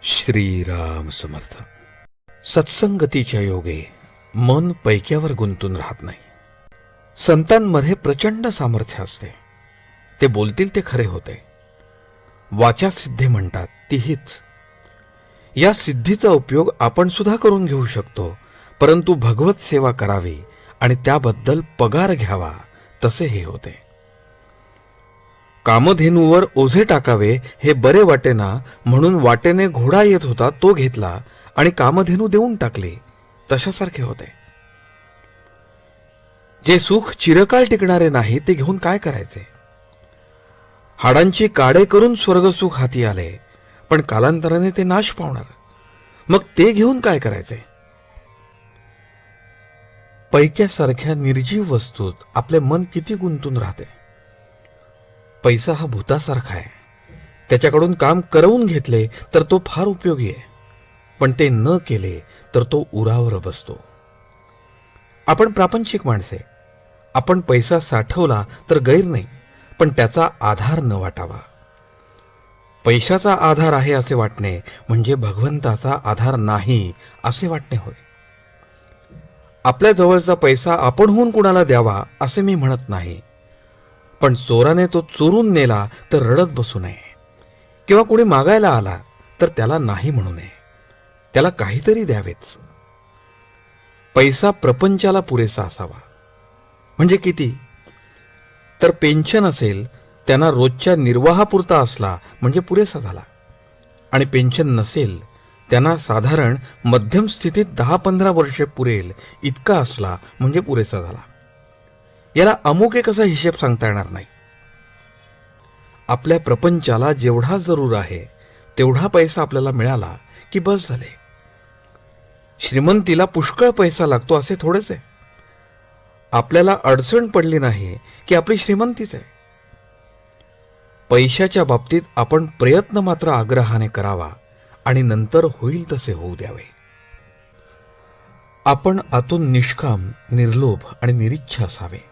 श्रीराम समर्थ. सत्संगतीच्या योगे मन पैक्यावर गुंतून राहत नाही. संतांमध्ये प्रचंड सामर्थ्य असते. ते बोलतील ते खरे होते. वाचा सिद्धी म्हणतात ती हीच. या सिद्धीचा उपयोग आपण सुद्धा करून घेऊ शकतो, परंतु भगवत सेवा करावी आणि त्याबद्दल पगार घ्यावा तसे हे होते. कामधेनूवर ओझे टाकावे हे बरे वाटेना म्हणून वाटेने घोडा येत होता तो घेतला आणि कामधेनू देऊन टाकली तशासारखे होते. जे सुख चिरकाळ टिकणारे नाही ते घेऊन काय करायचे. हाडांची काडे करून स्वर्गसुख हाती आले, पण कालांतराने ते नाश पावणार. मग ते घेऊन काय करायचे. पैक्यासारख्या निर्जीव वस्तूत आपले मन किती गुंतून राहते. पैसा हा भूतासारखा आहे. त्याच्याकडून काम करवून घेतले तर तो फार उपयोगी आहे, पण ते न केले तर तो उरावर बसतो. आपण प्रापंचिक माणसे. आपण पैसा साठवला तर गैर नाही, पण त्याचा आधार न वाटावा. पैशाचा आधार आहे असे वाटणे म्हणजे भगवंताचा आधार नाही असे वाटणे होय. आपल्या जवळचा पैसा आपणहून कुणाला द्यावा असे मी म्हणत नाही, पण चोराने तो चोरून नेला तर रडत बसू नये, किंवा कुणी मागायला आला तर त्याला नाही म्हणू नये. त्याला काहीतरी द्यावेच. पैसा प्रपंचाला पुरेसा असावा. म्हणजे किती तर पेन्शन असेल त्यांना रोजच्या निर्वाहापुरता असला म्हणजे पुरेसा झाला, आणि पेन्शन नसेल त्यांना साधारण मध्यम स्थितीत 10-15 वर्षे पुरेल इतका असला म्हणजे पुरेसा झाला. याला अमुक एक असा हिशेब सांगता येणार नाही. आपल्या प्रपंचाला जेवढा जरूर आहे तेवढा पैसा आपल्याला मिळाला की बस झाले. श्रीमंतीला पुष्कळ पैसा लागतो असे थोडेच आहे. आपल्याला अडचण पडली नाही की आपली श्रीमंतीच आहे. पैशाच्या बाबतीत आपण प्रयत्न मात्र आग्रहाने करावा आणि नंतर होईल तसे होऊ द्यावे. आपण आतून निष्काम, निर्लोभ आणि निरीच्छा असावे.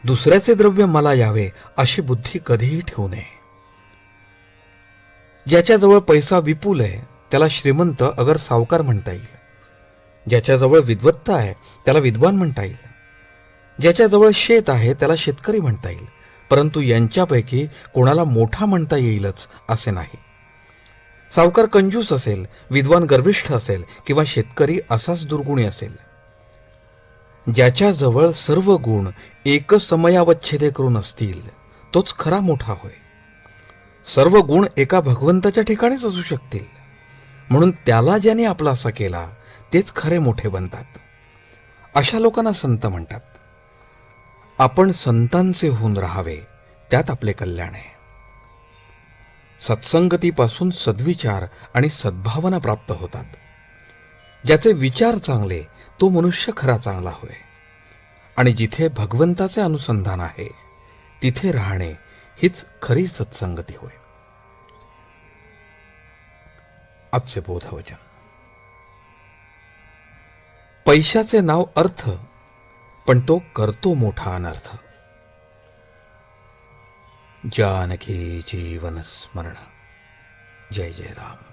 दुसऱ्याचे द्रव्य मला यावे अशी बुद्धी कधीही ठेवू नये. ज्याच्याजवळ पैसा विपुल आहे त्याला श्रीमंत अगर सावकार म्हणता येईल. ज्याच्याजवळ विद्वत्ता आहे त्याला विद्वान म्हणता येईल. ज्याच्याजवळ शेत आहे त्याला शेतकरी म्हणता येईल, परंतु यांच्यापैकी कोणाला मोठा म्हणता येईलच असे नाही. सावकार कंजूस असेल, विद्वान गर्विष्ठ असेल, किंवा शेतकरी असाच दुर्गुणी असेल. ज्याच्याजवळ सर्व गुण एकसमयावच्छेदे करून असतील तोच खरा मोठा होय. सर्व गुण एका भगवंताच्या ठिकाणीच असू शकतील, म्हणून त्याला ज्याने आपला असा केला तेच खरे मोठे बनतात. अशा लोकांना संत म्हणतात. आपण संतांचे होऊन राहावे, त्यात आपले कल्याण आहे. सत्संगतीपासून सद्विचार आणि सद्भावना प्राप्त होतात. ज्याचे विचार चांगले तो मनुष्य खरा चांगला होय, आणि जिथे भगवंताचे अनुसंधान आहे तिथे राहणे हीच खरी सत्संगती होय. आजचे बोधवचन. पैशाचे नाव अर्थ, पण तो करतो मोठा अनर्थ. जानकी जीवन स्मरण. जय जय राम.